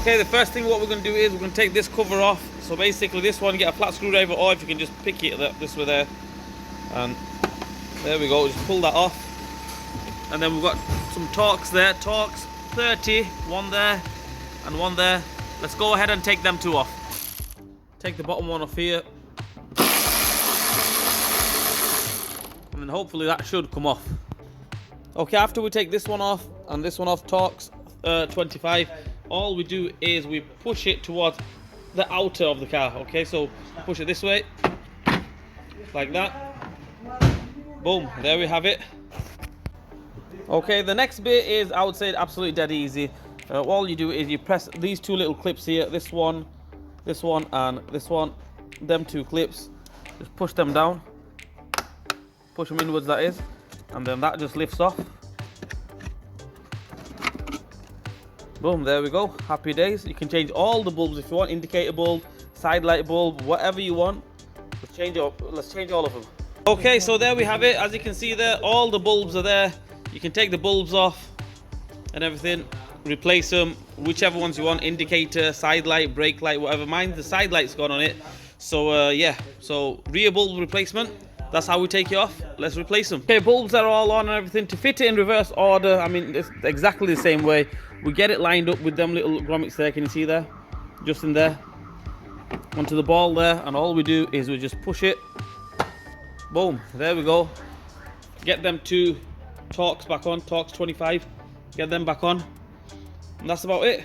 Okay, the first thing what we're going to do is we're going to take this cover off. So basically this one, get a flat screwdriver, or if you can just pick it this way there. And there we go, just pull that off. And then we've got some Torx there, Torx 30, one there and one there. Let's go ahead and take them two off. Take the bottom one off here. And then hopefully that should come off. Okay, after we take this one off and this one off, Torx 25, all we do is we push it towards the outer of the car. Okay, so push it this way, like that. Boom, there we have it. Okay, the next bit is, I would say, absolutely dead easy. All you do is you press these two little clips here, this one, and this one, them two clips. Just push them down, push them inwards, that is, and then that just lifts off. Boom, there we go, happy days. You can change all the bulbs if you want, indicator bulb, side light bulb, whatever you want. Let's change all of them. Okay, so there we have it. As you can see there, all the bulbs are there. You can take the bulbs off and everything, replace them, whichever ones you want, indicator, side light, brake light, whatever. Mine, the side light's gone on it. So yeah, so rear bulb replacement, that's how we take it off. Let's replace them. Okay, bulbs are all on and everything. To fit it in reverse order, I mean, it's exactly the same way. We get it lined up with them little grommets there, can you see there? Just in there, onto the ball there, and all we do is we just push it. Boom, there we go. Get them two Torx back on, Torx 25. Get them back on, and that's about it.